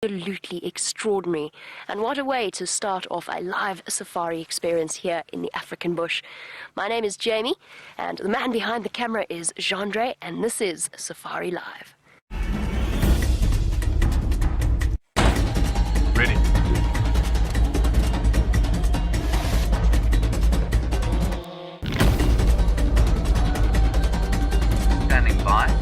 Absolutely extraordinary, and what a way to start off a live safari experience here in the African bush. My name is Jamie, and the man behind the camera is Jandre, and this is Safari Live. Ready. Standing by.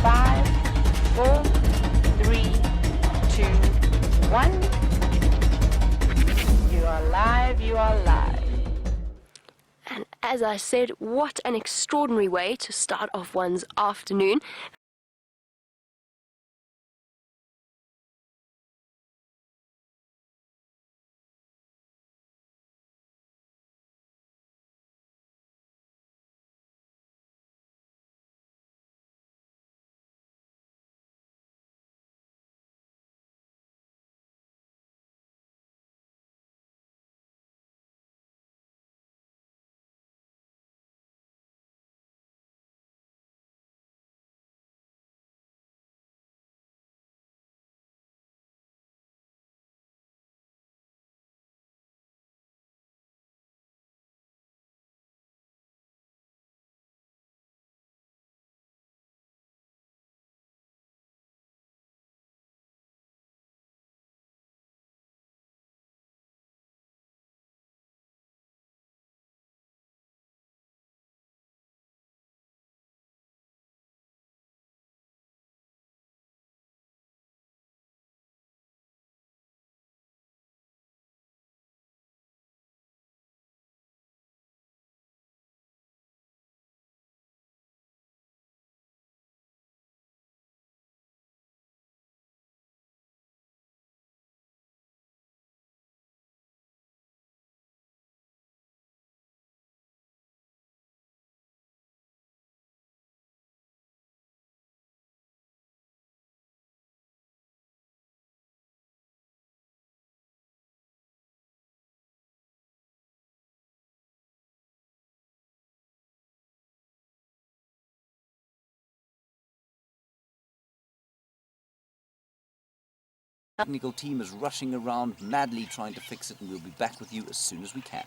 5, 4, 3, 2, 1. You are live, you are live. And as I said, what an extraordinary way to start off one's afternoon. The technical team is rushing around, madly trying to fix it, and we'll be back with you as soon as we can.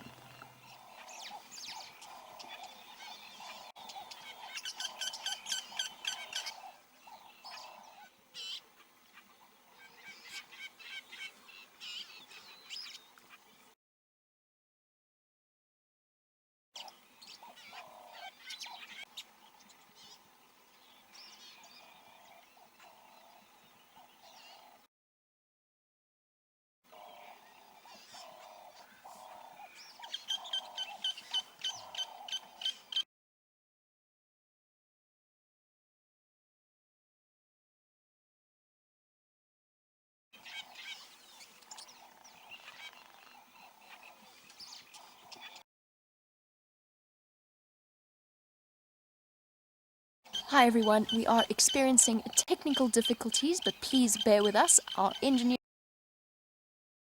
Hi everyone, we are experiencing technical difficulties, but please bear with us. Our engineering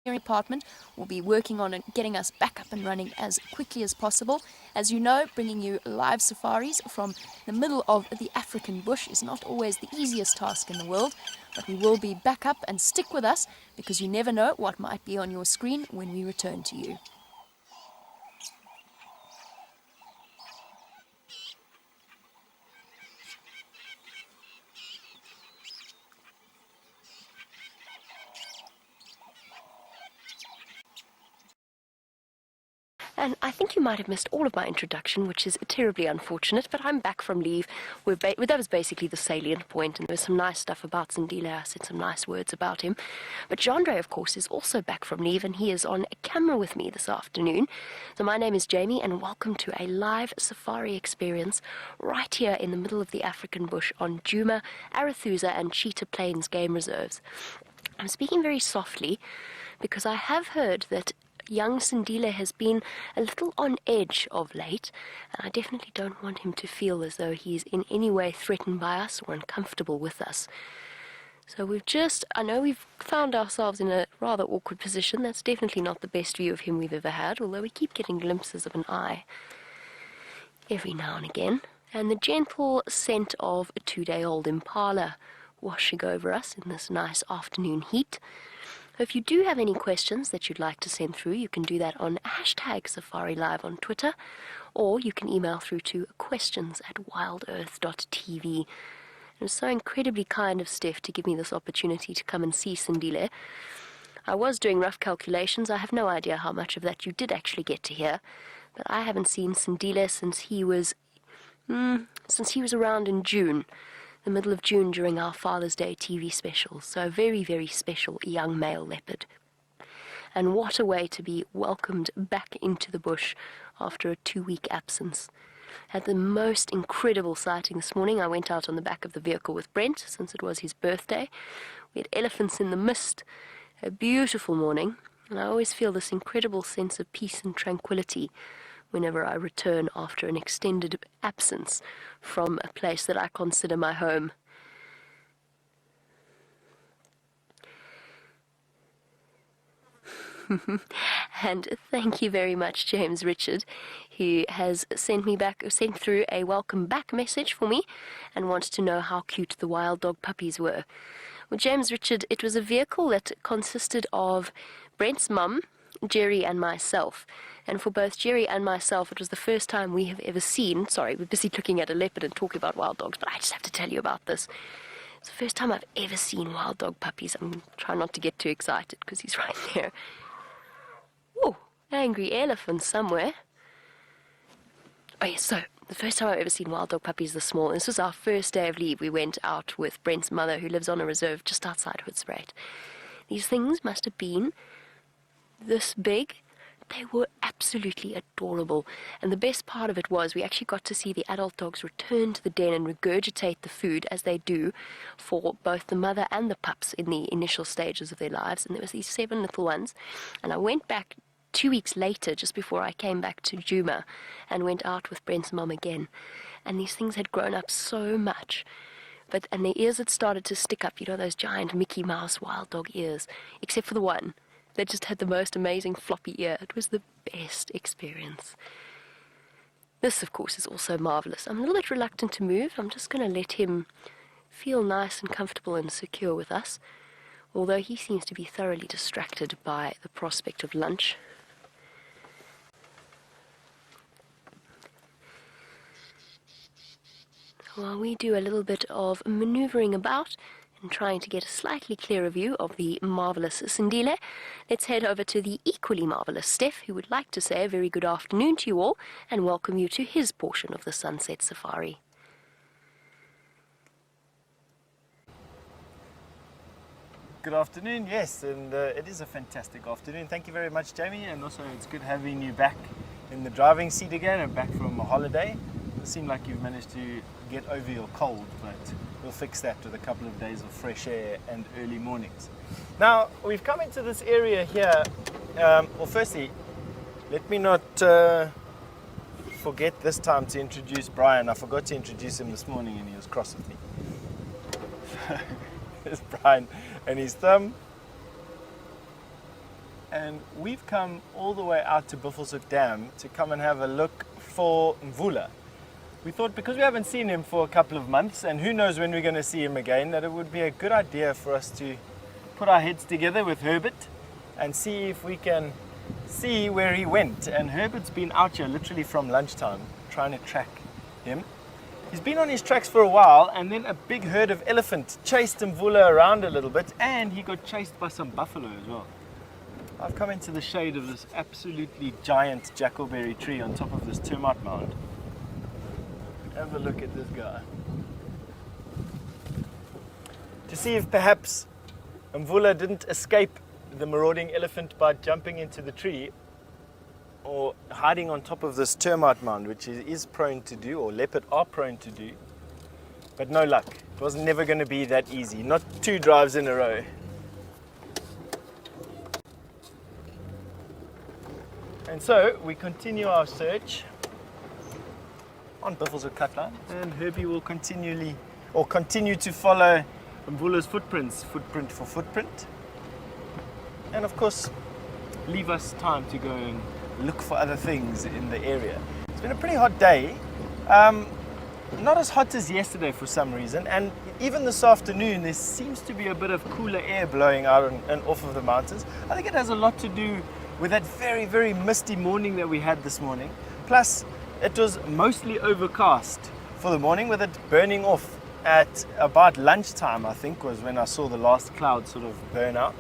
department will be working on getting us back up and running as quickly as possible. As you know, bringing you live safaris from the middle of the African bush is not always the easiest task in the world, but we will be back up, and stick with us because you never know what might be on your screen when we return to you. And I think you might have missed all of my introduction, which is terribly unfortunate, but I'm back from leave. That was basically the salient point, and there was some nice stuff about Sindile. I said some nice words about him. But Jandre, of course, is also back from leave, and he is on camera with me this afternoon. So my name is Jamie, and welcome to a live safari experience right here in the middle of the African bush on Djuma, Arathusa, and Cheetah Plains game reserves. I'm speaking very softly because I have heard that young Sindile has been a little on edge of late, and I definitely don't want him to feel as though he's in any way threatened by us or uncomfortable with us. So I know we've found ourselves in a rather awkward position. That's definitely not the best view of him we've ever had, although we keep getting glimpses of an eye every now and again. and the gentle scent of a 2-day-old impala washing over us in this nice afternoon heat. If you do have any questions that you'd like to send through, you can do that on #SafariLive on Twitter, or you can email through to questions@wildearth.tv. It was so incredibly kind of Steph to give me this opportunity to come and see Sindile. I was doing rough calculations. I have no idea how much of that you did actually get to hear, but I haven't seen Sindile since he was around in June, the middle of June, during our Father's Day TV special. So a very, very special young male leopard. And what a way to be welcomed back into the bush after a 2-week absence. Had the most incredible sighting this morning. I went out on the back of the vehicle with Brent since it was his birthday. We had elephants in the mist. A beautiful morning, and I always feel this incredible sense of peace and tranquility whenever I return after an extended absence from a place that I consider my home. And thank you very much, James Richard, who has sent through a welcome back message for me and wanted to know how cute the wild dog puppies were. Well, James Richard, it was a vehicle that consisted of Brent's mum, Jerry, and myself. And for both Jerry and myself, it was the first time we have ever seen, sorry, we're busy looking at a leopard and talking about wild dogs, but I just have to tell you about this. It's the first time I've ever seen wild dog puppies. I'm trying not to get too excited because he's right there. Oh, angry elephant somewhere. Oh yes, so the first time I've ever seen wild dog puppies this small. This was our first day of leave. We went out with Brent's mother, who lives on a reserve just outside Hoedspruit. These things must have been this big. They were absolutely adorable. And the best part of it was we actually got to see the adult dogs return to the den and regurgitate the food, as they do for both the mother and the pups in the initial stages of their lives. And there was these 7 little ones. And I went back 2 weeks later, just before I came back to Juma, and went out with Brent's mum again. And these things had grown up so much. And their ears had started to stick up, you know, those giant Mickey Mouse wild dog ears, except for the one that just had the most amazing floppy ear. It was the best experience. This, of course, is also marvelous. I'm a little bit reluctant to move. I'm just going to let him feel nice and comfortable and secure with us, although he seems to be thoroughly distracted by the prospect of lunch. While we do a little bit of maneuvering about and trying to get a slightly clearer view of the marvellous Sindile, let's head over to the equally marvellous Steph, who would like to say a very good afternoon to you all and welcome you to his portion of the Sunset Safari. Good afternoon, yes, and it is a fantastic afternoon. Thank you very much, Jamie, and also it's good having you back in the driving seat again and back from a holiday. It seemed like you've managed to get over your cold, but we'll fix that with a couple of days of fresh air and early mornings. Now, we've come into this area here. Well, firstly, let me not forget this time to introduce Brian. I forgot to introduce him this morning and he was cross with me. There's Brian and his thumb. And we've come all the way out to Buffelshoek Dam to come and have a look for Mvula. We thought, because we haven't seen him for a couple of months, and who knows when we're going to see him again, that it would be a good idea for us to put our heads together with Herbert and see if we can see where he went. And Herbert's been out here literally from lunchtime trying to track him. He's been on his tracks for a while, and then a big herd of elephant chased Mvula around a little bit, and he got chased by some buffalo as well. I've come into the shade of this absolutely giant jackalberry tree on top of this termite mound. Have a look at this guy. To see if perhaps Mvula didn't escape the marauding elephant by jumping into the tree or hiding on top of this termite mound, which he is prone to do, or leopard are prone to do. But no luck. It was never going to be that easy. Not 2 drives in a row. And so we continue our search on Buffelshoek Cutline, and Herbie will continue to follow Mvula's footprints, footprint for footprint, and of course leave us time to go and look for other things in the area. It's been a pretty hot day. not as hot as yesterday for some reason, and even this afternoon there seems to be a bit of cooler air blowing out and off of the mountains. I think it has a lot to do with that very, very misty morning that we had this morning. Plus, it was mostly overcast for the morning, with it burning off at about lunchtime, I think, was when I saw the last cloud sort of burn out.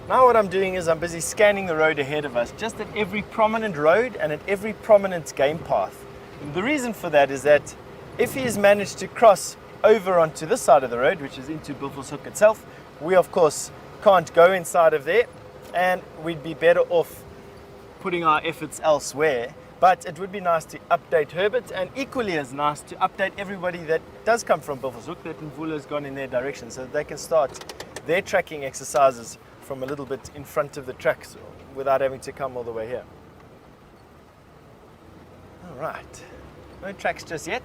Now what I'm doing is I'm busy scanning the road ahead of us, just at every prominent road and at every prominent game path. And the reason for that is that if he has managed to cross over onto this side of the road, which is into Buffelshoek itself, we of course can't go inside of there, and we'd be better off putting our efforts elsewhere. But it would be nice to update Herbert, and equally as nice to update everybody that does come from Buffelshoek that Mvula has gone in their direction, so that they can start their tracking exercises from a little bit in front of the tracks without having to come all the way here. All right, no tracks just yet.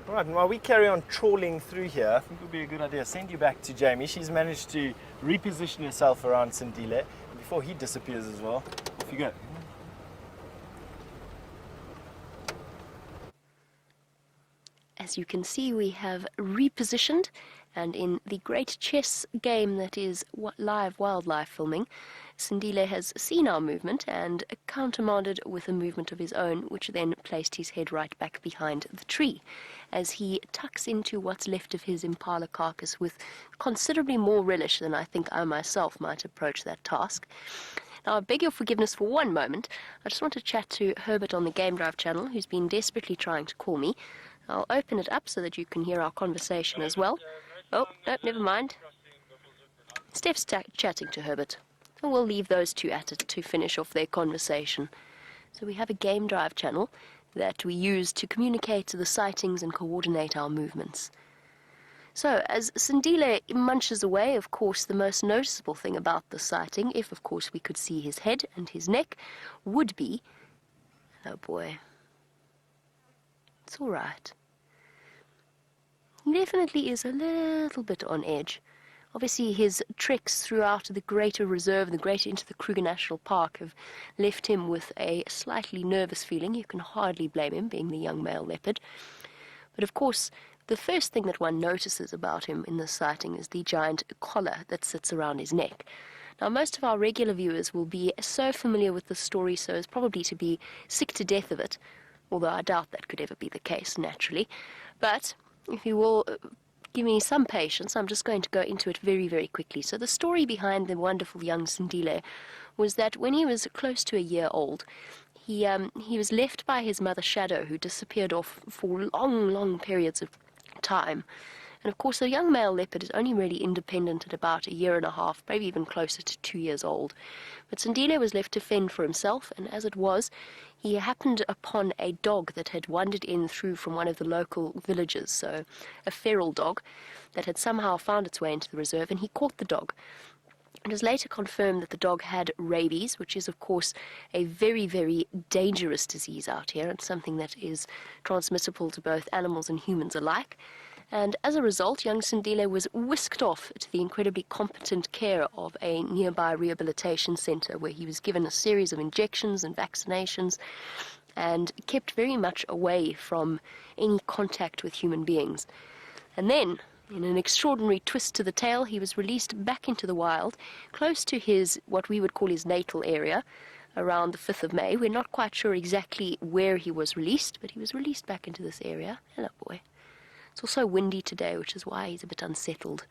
All right, and while we carry on trawling through here, I think it would be a good idea to send you back to Jamie. She's managed to reposition herself around Sindile before he disappears as well. Off you go. As you can see, we have repositioned, and in the great chess game that is live wildlife filming, Sindile has seen our movement and countermanded with a movement of his own, which then placed his head right back behind the tree, as he tucks into what's left of his impala carcass with considerably more relish than I think I myself might approach that task. Now, I beg your forgiveness for one moment. I just want to chat to Herbert on the Game Drive channel, who's been desperately trying to call me. I'll open it up so that you can hear our conversation as well. Oh, no, never mind. Steph's chatting to Herbert. And we'll leave those two at it to finish off their conversation. So we have a Game Drive channel that we use to communicate the sightings and coordinate our movements. So, as Sindile munches away, of course, the most noticeable thing about the sighting, if of course we could see his head and his neck, would be... Oh boy. It's all right. He definitely is a little bit on edge. Obviously, his treks throughout the greater reserve, the greater into the Kruger National Park, have left him with a slightly nervous feeling. You can hardly blame him, being the young male leopard. But of course, the first thing that one notices about him in this sighting is the giant collar that sits around his neck. Now, most of our regular viewers will be so familiar with the story so as probably to be sick to death of it, although I doubt that could ever be the case, naturally. But if you will give me some patience, I'm just going to go into it very, very quickly. So the story behind the wonderful young Sindile was that when he was close to a year old, he was left by his mother Shadow, who disappeared off for long, long periods of time. And of course, a young male leopard is only really independent at about a year and a half, maybe even closer to 2 years old. But Sindile was left to fend for himself, and as it was, he happened upon a dog that had wandered in through from one of the local villages, so a feral dog that had somehow found its way into the reserve, and he caught the dog. It was later confirmed that the dog had rabies, which is, of course, a very, very dangerous disease out here, and something that is transmissible to both animals and humans alike. And as a result, young Sindile was whisked off to the incredibly competent care of a nearby rehabilitation centre, where he was given a series of injections and vaccinations and kept very much away from any contact with human beings. And then, in an extraordinary twist to the tale, he was released back into the wild, close to his, what we would call his natal area, around the 5th of May. We're not quite sure exactly where he was released, but he was released back into this area. Hello, boy. It's also windy today, which is why he's a bit unsettled.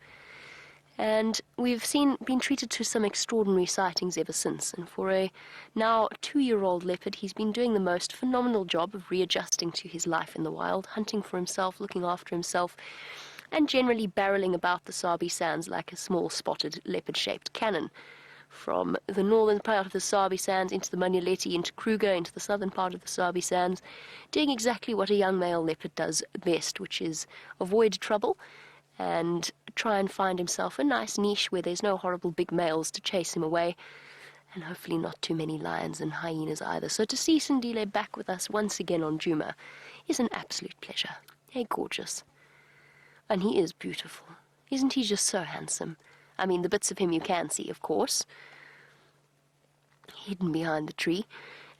And we've been treated to some extraordinary sightings ever since. And for a now 2-year-old leopard, he's been doing the most phenomenal job of readjusting to his life in the wild, hunting for himself, looking after himself, and generally barreling about the Sabi Sands like a small spotted leopard-shaped cannon. From the northern part of the Sabi Sands into the Manyeleti, into Kruger, into the southern part of the Sabi Sands, doing exactly what a young male leopard does best, which is avoid trouble and try and find himself a nice niche where there's no horrible big males to chase him away, and hopefully not too many lions and hyenas either. So to see Sindile back with us once again on Djuma is an absolute pleasure. Hey, gorgeous. And he is beautiful. Isn't he just so handsome? I mean, the bits of him you can see, of course. hidden behind the tree.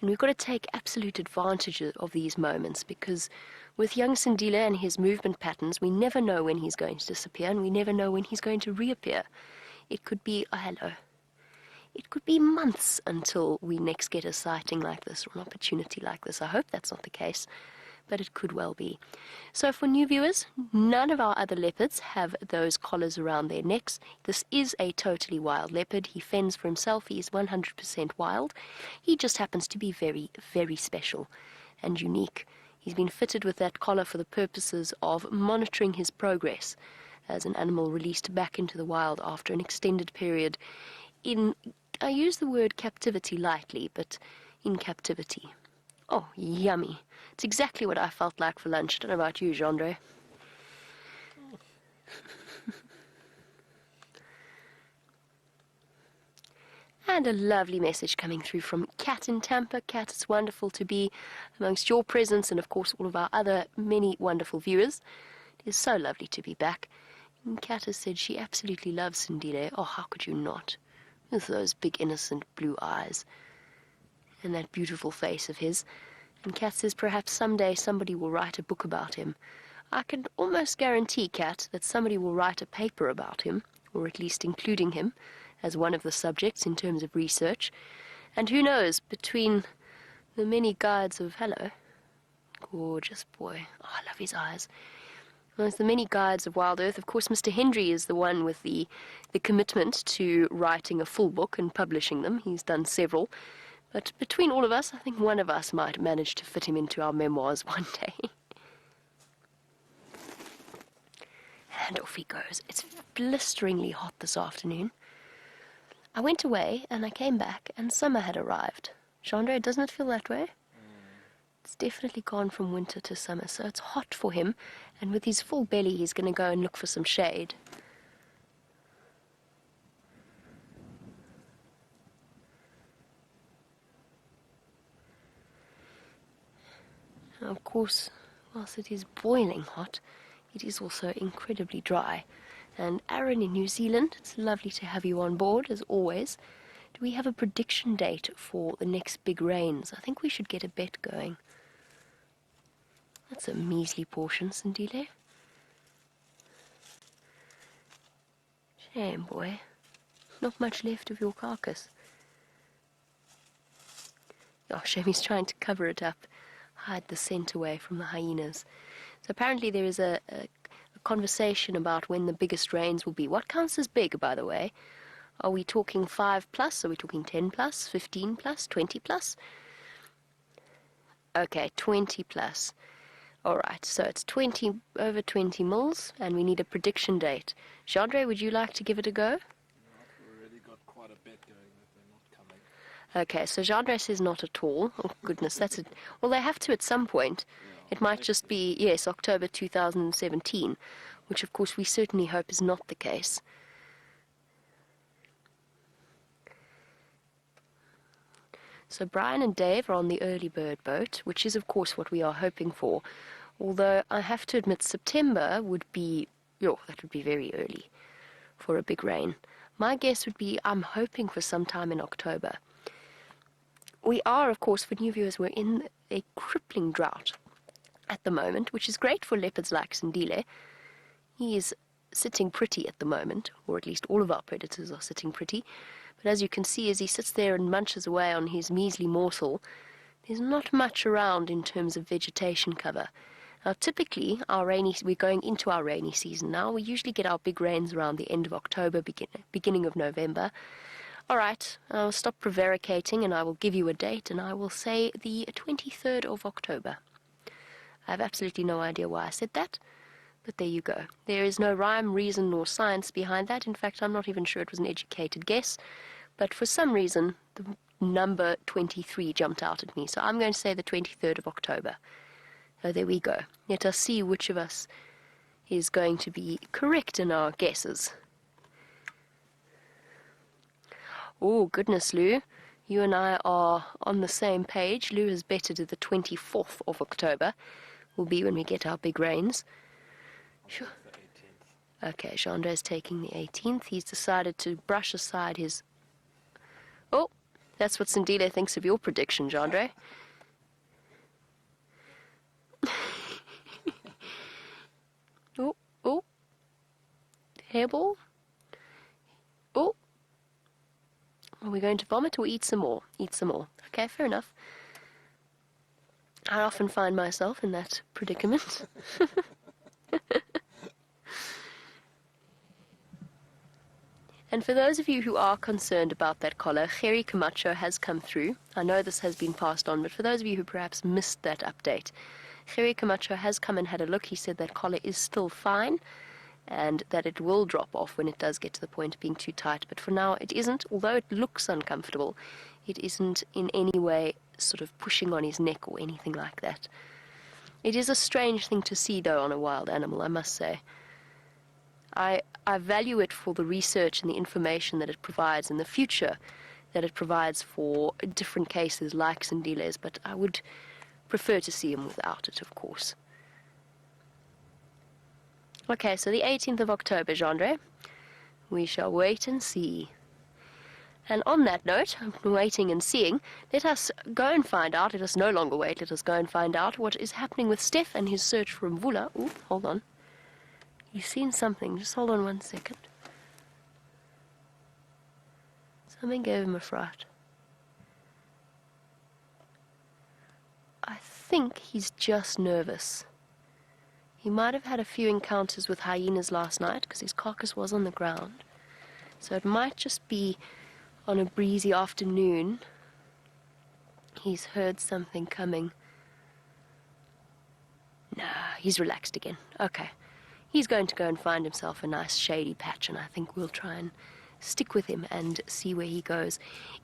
And we've got to take absolute advantage of these moments, because with young Sindile and his movement patterns, we never know when he's going to disappear, and we never know when he's going to reappear. It could be, oh, hello. It could be months until we next get a sighting like this, or an opportunity like this. I hope that's not the case, but it could well be. So for new viewers, none of our other leopards have those collars around their necks. This is a totally wild leopard. He fends for himself. He is 100% wild. He just happens to be very, very special and unique. He's been fitted with that collar for the purposes of monitoring his progress as an animal released back into the wild after an extended period in, I use the word captivity lightly, but in captivity. Oh, yummy. It's exactly what I felt like for lunch. I don't know about you, Gendre. And a lovely message coming through from Kat in Tampa. Kat, it's wonderful to be amongst your presence and, of course, all of our other many wonderful viewers. It is so lovely to be back. And Kat has said she absolutely loves Sindile. Oh, how could you not? With those big, innocent blue eyes and that beautiful face of his. And Kat says perhaps someday somebody will write a book about him. I can almost guarantee, Kat, that somebody will write a paper about him, or at least including him as one of the subjects in terms of research. And who knows, between the many guides of... Hello. Gorgeous boy. Oh, I love his eyes. There's the many guides of Wild Earth. Of course, Mr. Hendry is the one with the commitment to writing a full book and publishing them. He's done several. But between all of us, I think one of us might manage to fit him into our memoirs one day. And off he goes. It's blisteringly hot this afternoon. I went away and I came back and summer had arrived. Gendre, doesn't it feel that way? It's definitely gone from winter to summer, so it's hot for him, and with his full belly he's going to go and look for some shade. Now, of course, whilst it is boiling hot, it is also incredibly dry. And Aaron in New Zealand, it's lovely to have you on board, as always. Do we have a prediction date for the next big rains? I think we should get a bet going. That's a measly portion, Sindile. Shame, boy. Not much left of your carcass. Oh, shame he's trying to cover it up, hide the scent away from the hyenas. So apparently there is a conversation about when the biggest rains will be. What counts as big, by the way? Are we talking 5 plus? Are we talking 10 plus? 15 plus? 20 plus? Okay, 20 plus. Alright, so it's over 20 mils, and we need a prediction date. Gendre, would you like to give it a go? We've already got quite a bet going that they're not coming. Okay, so Gendre says not at all. Oh, goodness, that's it. Well, they have to at some point. It might just be, yes, October 2017, which of course we certainly hope is not the case. So Brian and Dave are on the early bird boat, which is of course what we are hoping for. Although I have to admit September would be, that would be very early for a big rain. My guess would be I'm hoping for some time in October. We are, of course, for new viewers, we're in a crippling drought at the moment, which is great for leopards like Sindile. He is sitting pretty at the moment, or at least all of our predators are sitting pretty. But as you can see, as he sits there and munches away on his measly morsel, there's not much around in terms of vegetation cover. Now, typically, we're going into our rainy season now. We usually get our big rains around the end of October, beginning of November. All right, I'll stop prevaricating and I will give you a date, and I will say the 23rd of October. I have absolutely no idea why I said that, but there you go. There is no rhyme, reason, nor science behind that. In fact, I'm not even sure it was an educated guess, but for some reason, the number 23 jumped out at me, so I'm going to say the 23rd of October. So there we go. Let us see which of us is going to be correct in our guesses. Oh, goodness, Lou. You and I are on the same page. Lou has betted the 24th of October will be when we get our big rains. Sure. Okay, Gendre is taking the 18th. He's decided to brush aside his... Oh, That's what Sindile thinks of your prediction, Jandre. Oh, oh. Hairball. Oh. Are we going to vomit or eat some more? Eat some more. Okay, fair enough. I often find myself in that predicament. And for those of you who are concerned about that collar, Gerry Camacho has come through. I know this has been passed on, but for those of you who perhaps missed that update, Gerry Camacho has come and had a look. He said that collar is still fine and that it will drop off when it does get to the point of being too tight. But for now, it isn't. Although it looks uncomfortable, it isn't in any way sort of pushing on his neck or anything like that. It is a strange thing to see, though, on a wild animal, I must say. I value it for the research and the information that it provides in the future, that it provides for different cases like Sindile's, but I would prefer to see him without it, of course. Okay, so the 18th of October, Jandre. We shall wait and see. And on that note, waiting and seeing, let us go and find out, let us no longer wait, let us go and find out what is happening with Steph and his search for Mvula. Ooh, hold on. He's seen something. Just hold on 1 second. Something gave him a fright. I think he's just nervous. He might have had a few encounters with hyenas last night because his carcass was on the ground. So it might just be on a breezy afternoon. He's heard something coming. Nah, he's relaxed again. Okay. He's going to go and find himself a nice shady patch, and I think we'll try and stick with him and see where he goes.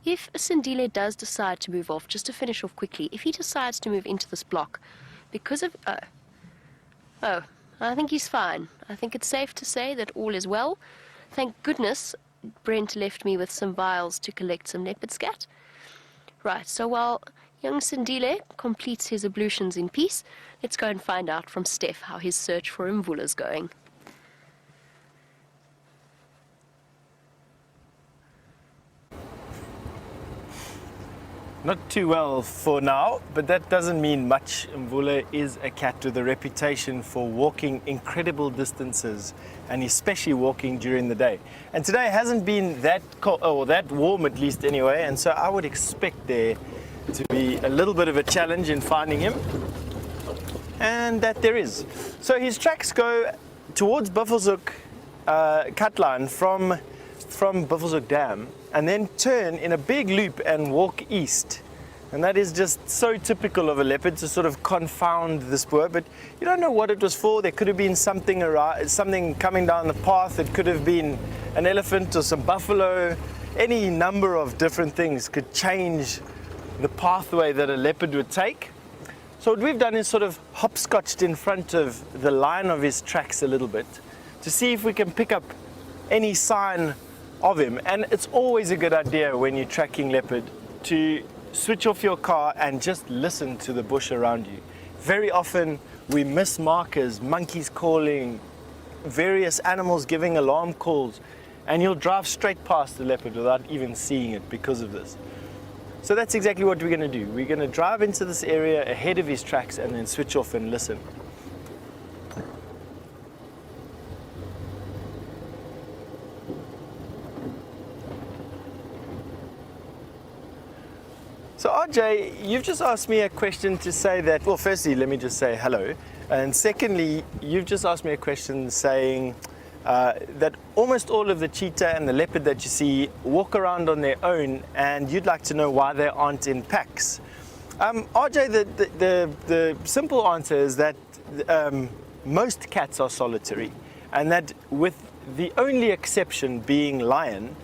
If Sindile does decide to move off, just to finish off quickly, if he decides to move into this block, because of... Oh, I think he's fine. I think it's safe to say that all is well. Thank goodness Brent left me with some vials to collect some leopard scat. Right, so while young Sindile completes his ablutions in peace, let's go and find out from Steph how his search for Mvula's going. Not too well for now, but that doesn't mean much. Mvula is a cat with a reputation for walking incredible distances, and especially walking during the day. And today hasn't been that cold, or that warm at least anyway, and so I would expect there to be a little bit of a challenge in finding him, and that there is. So his tracks go towards Buffelshoek cut line from Buffelshoek Dam, and then turn in a big loop and walk east. And that is just so typical of a leopard, to sort of confound the spoor. But you don't know what it was for. There could have been something coming down the path. It could have been an elephant or some buffalo. Any number of different things could change the pathway that a leopard would take. So what we've done is sort of hopscotched in front of the line of his tracks a little bit to see if we can pick up any sign of him. And it's always a good idea when you're tracking leopard to switch off your car and just listen to the bush around you. Very often we miss markers, monkeys calling, various animals giving alarm calls, and you'll drive straight past the leopard without even seeing it because of this. So that's exactly what we're going to do. We're going to drive into this area ahead of his tracks and then switch off and listen. So RJ, you've just asked me a question to say that, well, firstly, let me just say hello. And secondly, you've just asked me a question saying that almost all of the cheetah and the leopard that you see walk around on their own, and you'd like to know why they aren't in packs. RJ, the simple answer is that most cats are solitary, and that with the only exception being lion,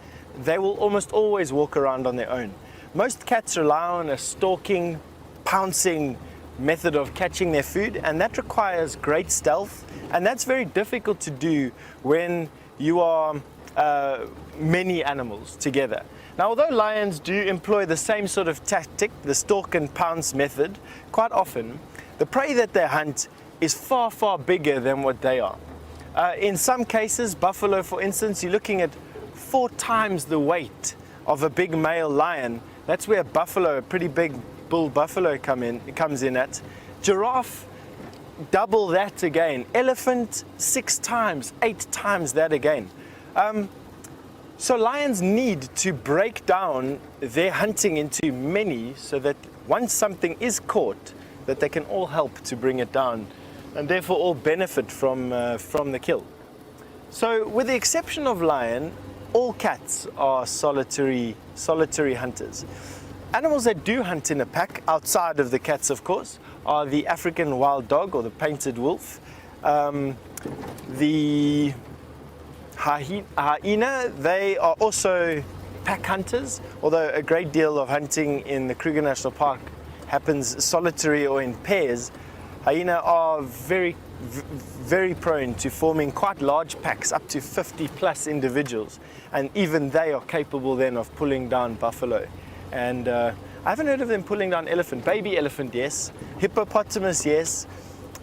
they will almost always walk around on their own. Most cats rely on a stalking, pouncing method of catching their food, and that requires great stealth, and that's very difficult to do when you are many animals together. Now, although lions do employ the same sort of tactic, the stalk and pounce method, quite often the prey that they hunt is far, far bigger than what they are. In some cases, buffalo for instance, you're looking at 4 times the weight of a big male lion That's where buffalo, a pretty big bull buffalo comes in at. Giraffe, double that again. Elephant, 6 times, 8 times that again. So lions need to break down their hunting into many so that once something is caught, that they can all help to bring it down and therefore all benefit from the kill. So with the exception of lion, all cats are solitary hunters. Animals that do hunt in a pack, outside of the cats of course, are the African wild dog or the painted wolf, the hyena. They are also pack hunters, although a great deal of hunting in the Kruger National Park happens solitary or in pairs. Hyena are very prone to forming quite large packs, up to 50 plus individuals, and even they are capable then of pulling down buffalo. And I haven't heard of them pulling down elephant. Baby elephant, yes. Hippopotamus, yes.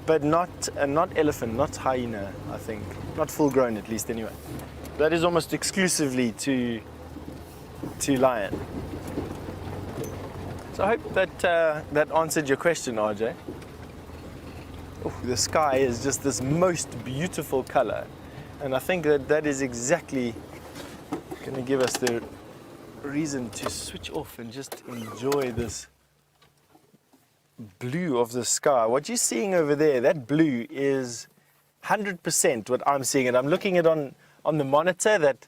But not elephant, not hyena, I think. Not full grown, at least, anyway. That is almost exclusively to lion. So I hope that that answered your question, RJ. Oh, the sky is just this most beautiful color, and I think that is exactly going to give us the reason to switch off and just enjoy this blue of the sky. What you're seeing over there, that blue is 100% what I'm seeing, and I'm looking at on the monitor that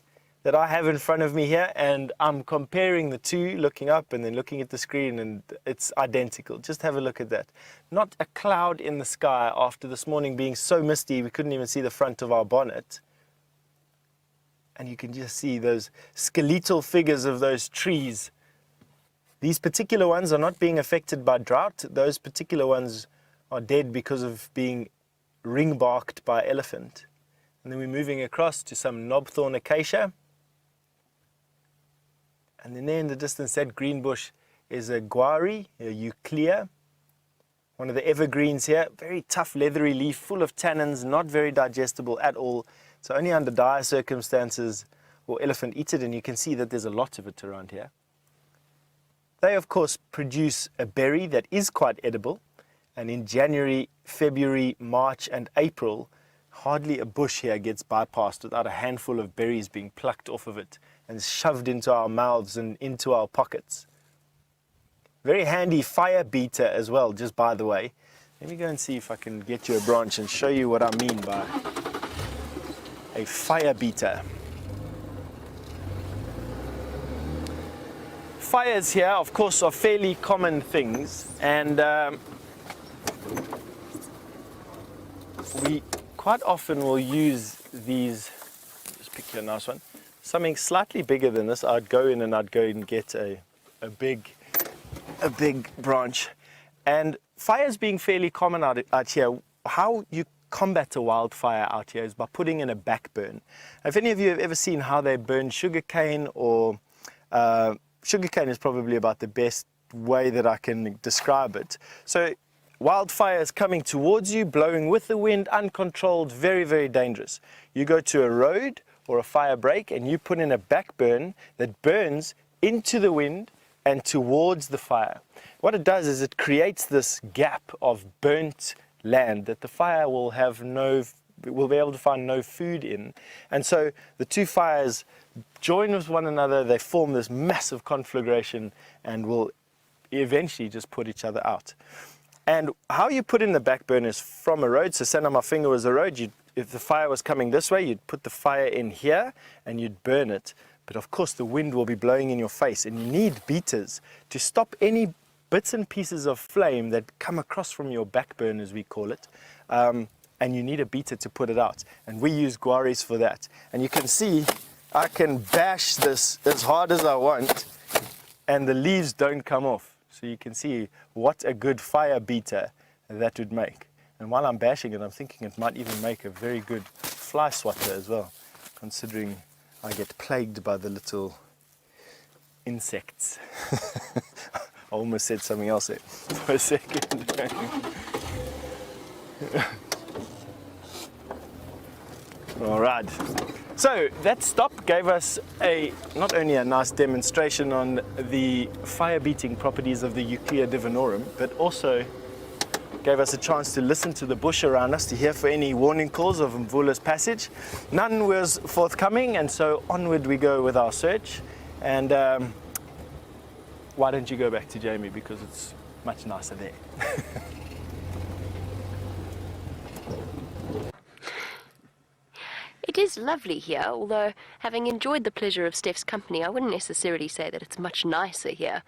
I have in front of me here, and I'm comparing the two, looking up and then looking at the screen, and it's identical. Just have a look at that. Not a cloud in the sky after this morning being so misty we couldn't even see the front of our bonnet. And you can just see those skeletal figures of those trees. These particular ones are not being affected by drought. Those particular ones are dead because of being ring-barked by elephant. And then we're moving across to some knobthorn acacia. And then there in the distance, that green bush is a guari, a euclea, one of the evergreens here. Very tough, leathery leaf, full of tannins, not very digestible at all. So only under dire circumstances will elephant eat it, and you can see that there's a lot of it around here. They, of course, produce a berry that is quite edible, and in January, February, March, and April, hardly a bush here gets bypassed without a handful of berries being plucked off of it and shoved into our mouths and into our pockets. Very handy fire beater as well, just by the way. Let me go and see if I can get you a branch and show you what I mean by a fire beater. Fires here, of course, are fairly common things, and we quite often will use these. Just pick you a nice one. Something slightly bigger than this. I'd go in and I'd go and get a big branch. And fires being fairly common out here, how you combat a wildfire out here is by putting in a backburn. If any of you have ever seen how they burn sugarcane, or sugarcane is probably about the best way that I can describe it. So wildfire is coming towards you, blowing with the wind, uncontrolled, very, very dangerous. You go to a road or a fire break and you put in a backburn that burns into the wind and towards the fire. What it does is it creates this gap of burnt land that the fire will be able to find no food in. And so the two fires join with one another, they form this massive conflagration and will eventually just put each other out. And how you put in the backburn is from a road. So say now my finger was a road, if the fire was coming this way, you'd put the fire in here and you'd burn it. But of course the wind will be blowing in your face, and you need beaters to stop any bits and pieces of flame that come across from your backburn, as we call it. And you need a beater to put it out. And we use guaris for that. And you can see I can bash this as hard as I want and the leaves don't come off. So you can see what a good fire beater that would make. And while I'm bashing it, I'm thinking it might even make a very good fly swatter as well, considering I get plagued by the little insects. I almost said something else there for a second. All right. So that stop gave us not only a nice demonstration on the fire-beating properties of the Euclea divinorum, but also gave us a chance to listen to the bush around us to hear for any warning calls of Mvula's passage. None was forthcoming, and so onward we go with our search. And why don't you go back to Jamie, because it's much nicer there. It is lovely here, although having enjoyed the pleasure of Steph's company, I wouldn't necessarily say that it's much nicer here.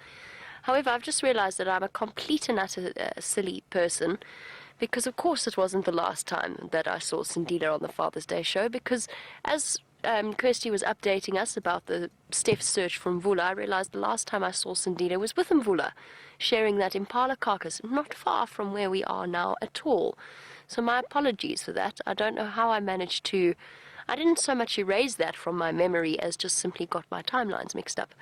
However, I've just realized that I'm a complete and utter silly person, because of course it wasn't the last time that I saw Sindile on the Father's Day show, because as Kirsty was updating us about the Steph's search for Mvula, I realized the last time I saw Sindile was with Mvula, sharing that impala carcass not far from where we are now at all. So my apologies for that. I don't know how I managed to... I didn't so much erase that from my memory as just simply got my timelines mixed up.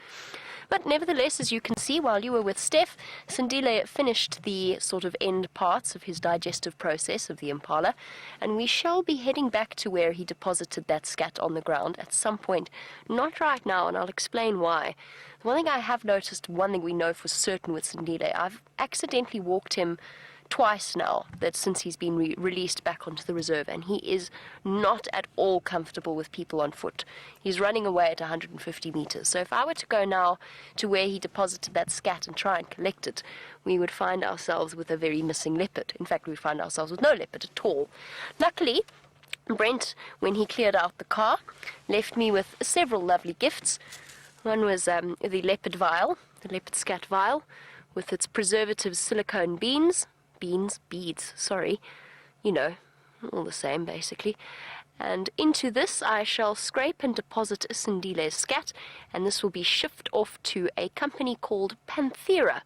But nevertheless, as you can see, while you were with Steph, Sindile finished the sort of end parts of his digestive process of the impala, and we shall be heading back to where he deposited that scat on the ground at some point. Not right now, and I'll explain why. The one thing I have noticed, one thing we know for certain with Sindile, I've accidentally walked him twice now, that since he's been released back onto the reserve, and he is not at all comfortable with people on foot. He's running away at 150 meters. So if I were to go now to where he deposited that scat and try and collect it, we would find ourselves with a very missing leopard. In fact, we find ourselves with no leopard at all. Luckily, Brent, when he cleared out the car, left me with several lovely gifts. One was the leopard vial, the leopard scat vial, with its preservatives silicone beads, sorry, you know, all the same basically. And into this I shall scrape and deposit Sindile's scat, and this will be shipped off to a company called Panthera.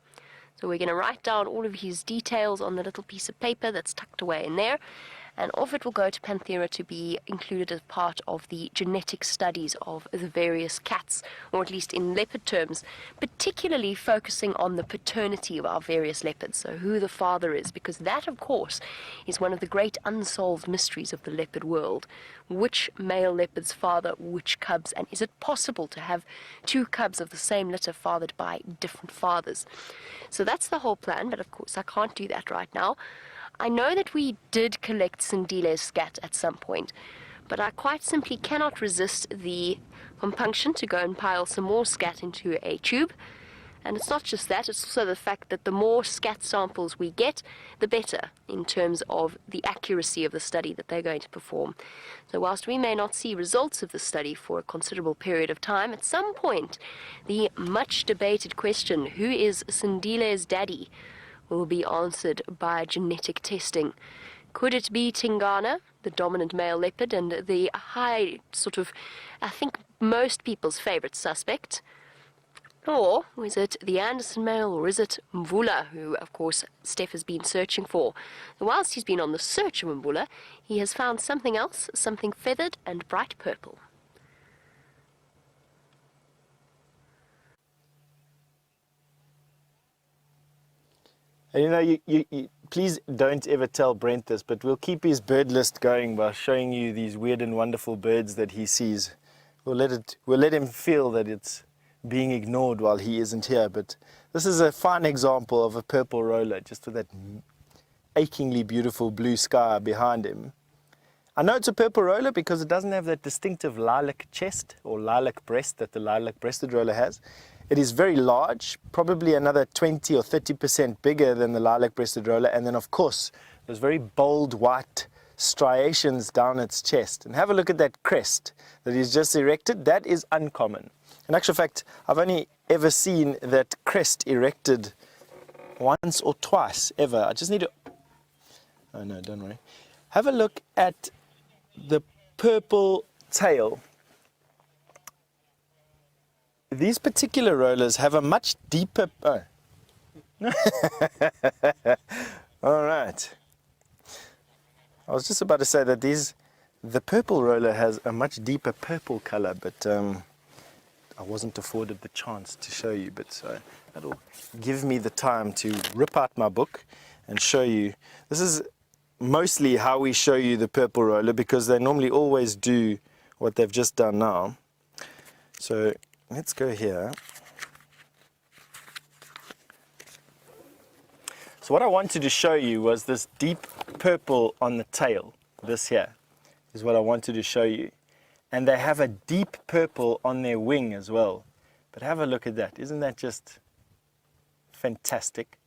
So we're going to write down all of his details on the little piece of paper that's tucked away in there, and off it will go to Panthera to be included as part of the genetic studies of the various cats, or at least in leopard terms, particularly focusing on the paternity of our various leopards, so who the father is, because that, of course, is one of the great unsolved mysteries of the leopard world. Which male leopard's father which cubs, and is it possible to have two cubs of the same litter fathered by different fathers? So that's the whole plan, but of course I can't do that right now. I know that we did collect Sindile's scat at some point, but I quite simply cannot resist the compunction to go and pile some more scat into a tube. And it's not just that, it's also the fact that the more scat samples we get, the better in terms of the accuracy of the study that they're going to perform. So whilst we may not see results of the study for a considerable period of time, at some point, the much debated question, who is Sindile's daddy, will be answered by genetic testing. Could it be Tingana, the dominant male leopard, and the high sort of, I think, most people's favorite suspect? Or is it the Anderson male, or is it Mvula, who, of course, Steph has been searching for? And whilst he's been on the search of Mvula, he has found something else, something feathered and bright purple. And you know, you please don't ever tell Brent this, but we'll keep his bird list going by showing you these weird and wonderful birds that he sees. We'll let him feel that it's being ignored while he isn't here. But this is a fine example of a purple roller, just with that achingly beautiful blue sky behind him. I know it's a purple roller because it doesn't have that distinctive lilac chest or lilac breast that the lilac-breasted roller has. It is very large, probably another 20 or 30% bigger than the lilac-breasted roller, and then of course those very bold white striations down its chest. And have a look at that crest that he's just erected. That is uncommon. In actual fact, I've only ever seen that crest erected once or twice ever. I just need to... Oh no, don't worry. Have a look at the purple tail. These particular rollers have a much deeper... Oh. All right. I was just about to say that the purple roller has a much deeper purple color, but I wasn't afforded the chance to show you. But so that'll give me the time to rip out my book and show you. This is mostly how we show you the purple roller, because they normally always do what they've just done now. So let's go here. So what I wanted to show you was this deep purple on the tail. This here is what I wanted to show you. And they have a deep purple on their wing as well. But have a look at that. Isn't that just fantastic?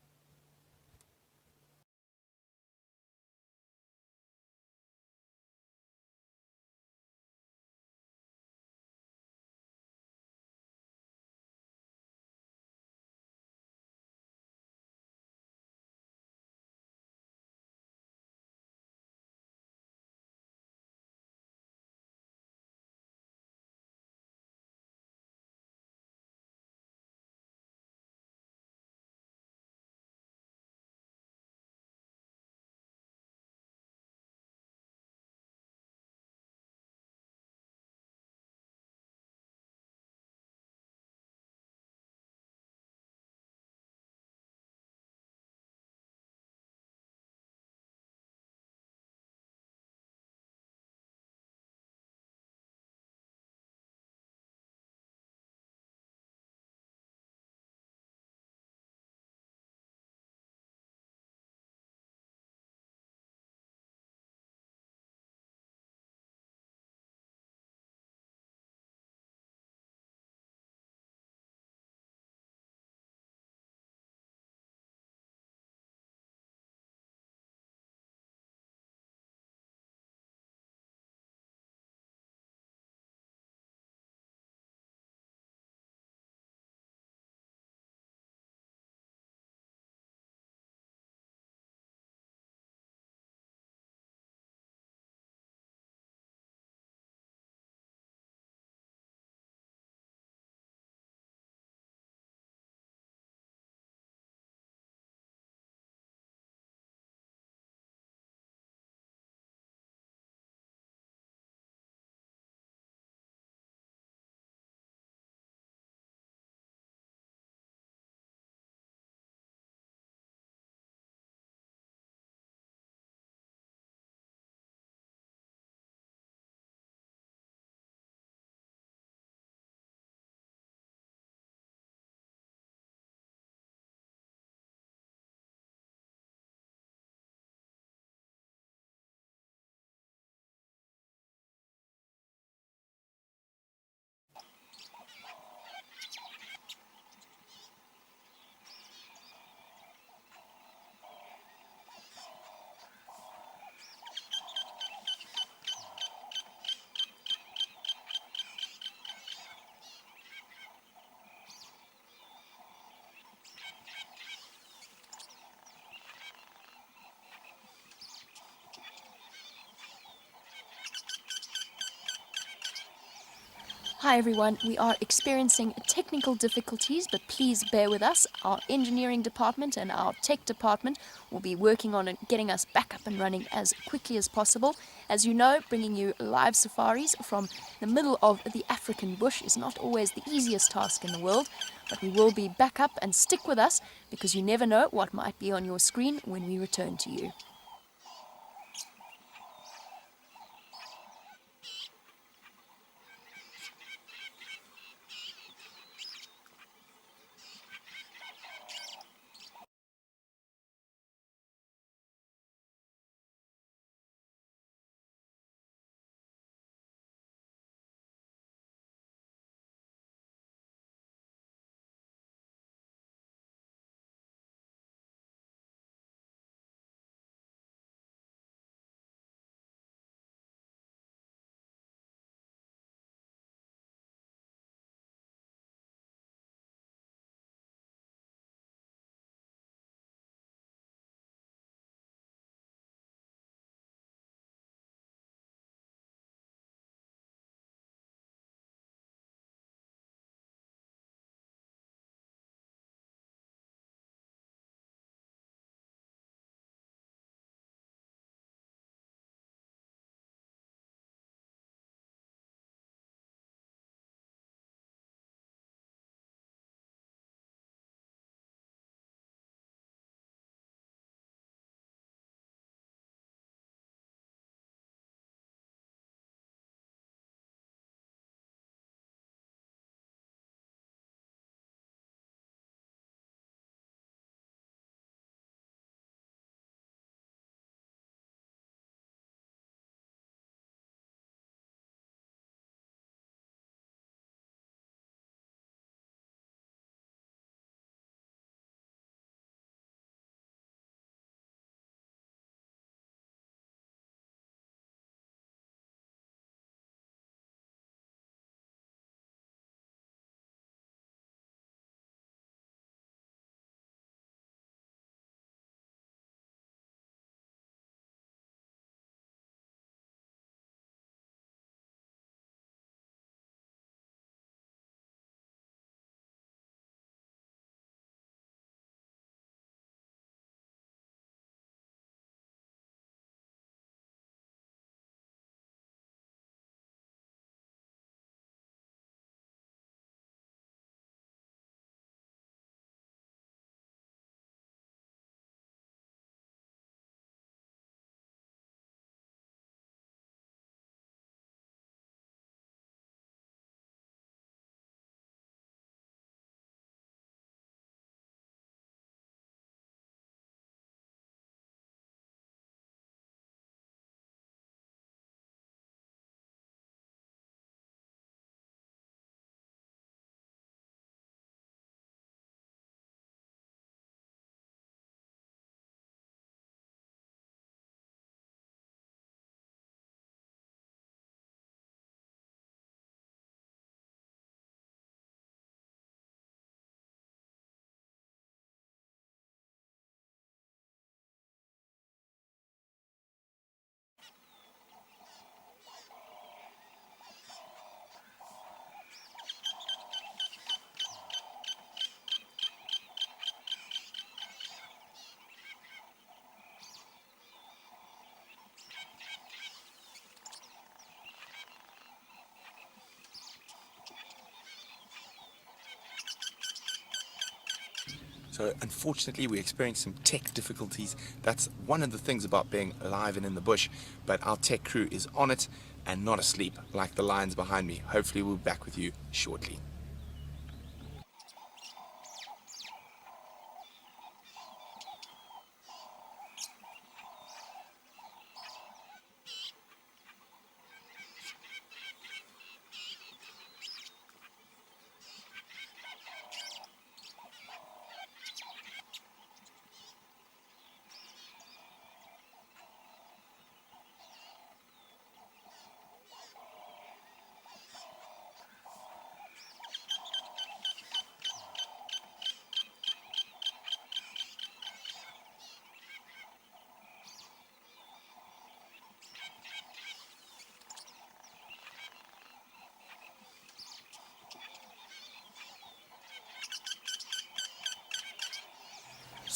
Hi everyone, we are experiencing technical difficulties, but please bear with us. Our engineering department and our tech department will be working on getting us back up and running as quickly as possible. As you know, bringing you live safaris from the middle of the African bush is not always the easiest task in the world, but we will be back up, and stick with us because you never know what might be on your screen when we return to you. Unfortunately, we experienced some tech difficulties. That's one of the things about being live and in the bush, but our tech crew is on it and not asleep like the lions behind me. Hopefully we'll be back with you shortly.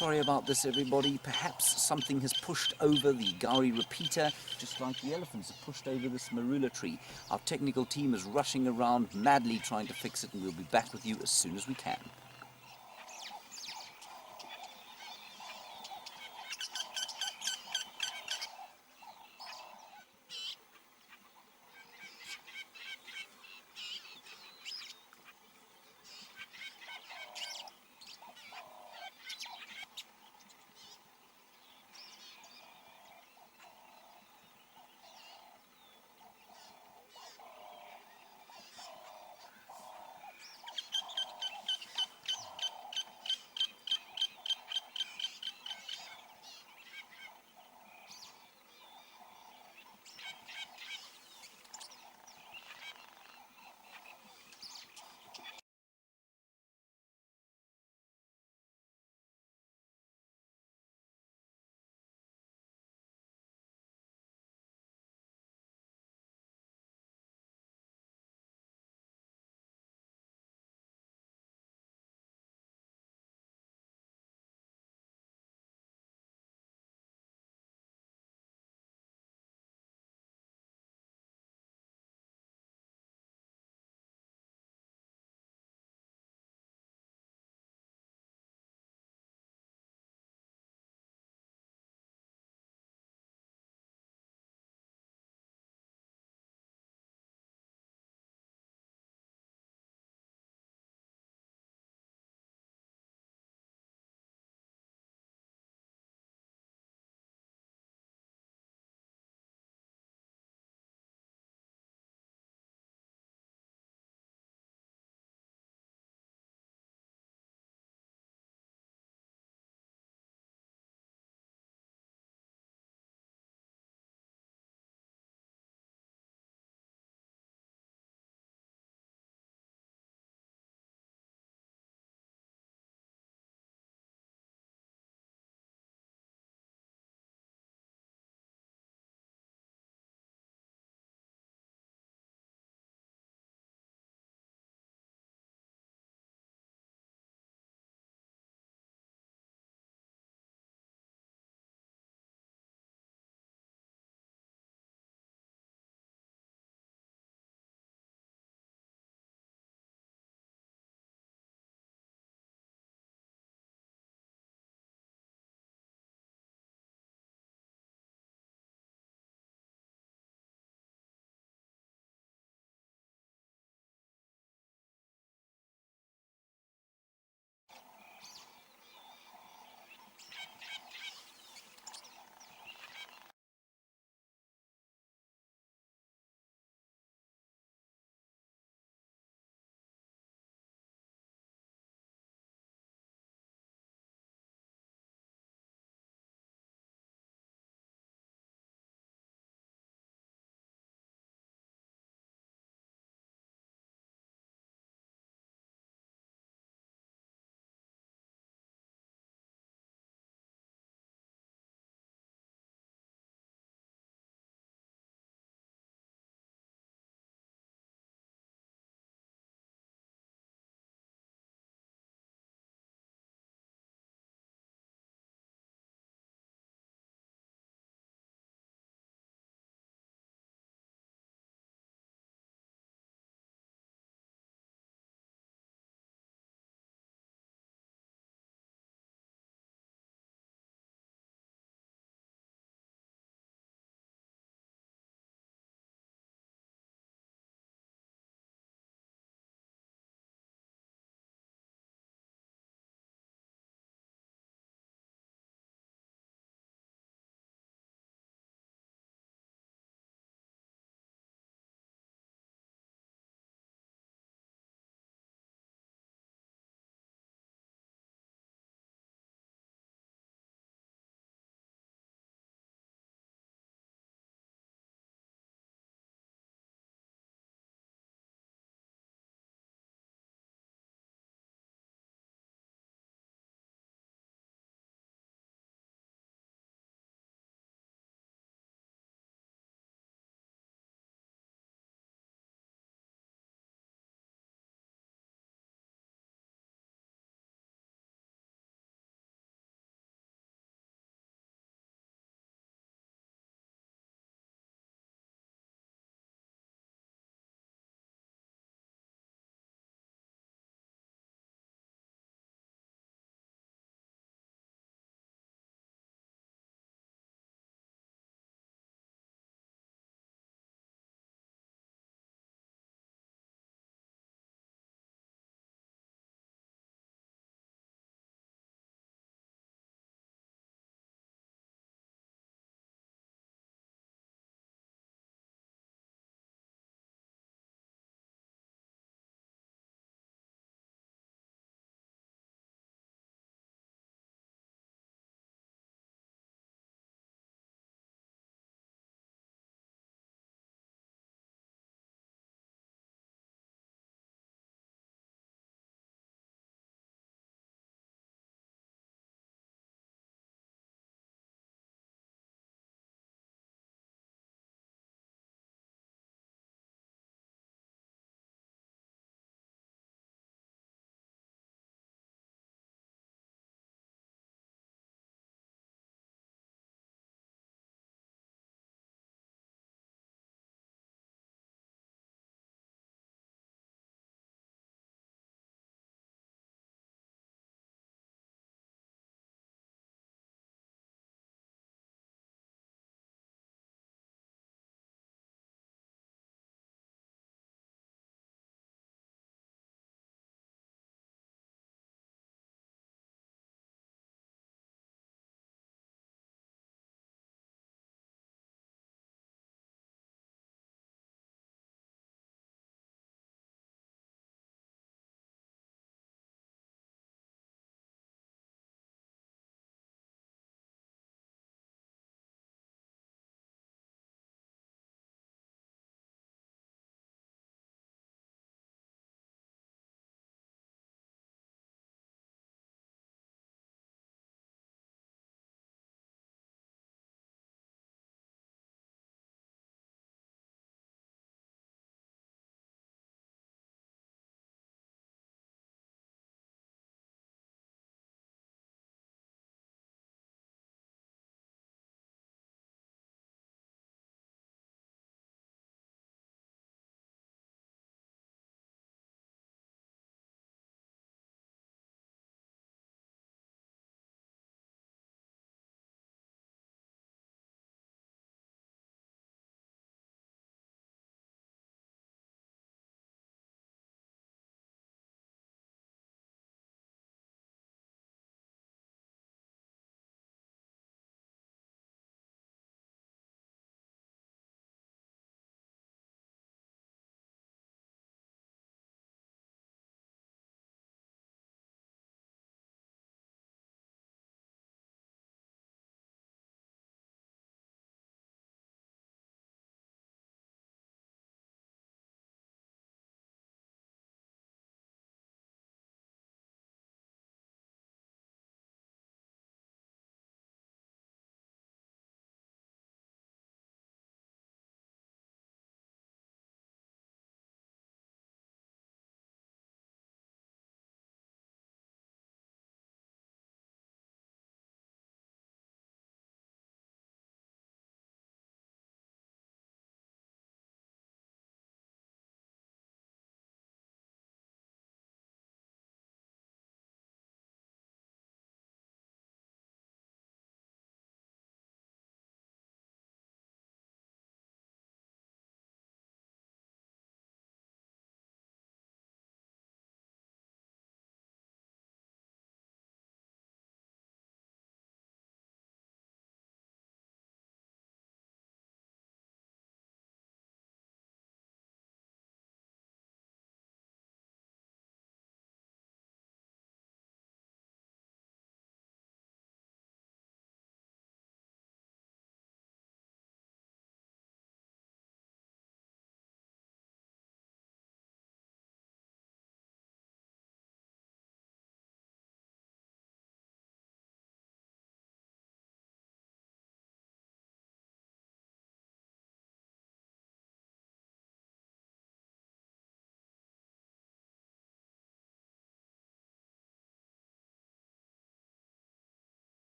Sorry about this, everybody. Perhaps something has pushed over the Gowrie repeater, just like the elephants have pushed over this marula tree. Our technical team is rushing around madly trying to fix it, and we'll be back with you as soon as we can.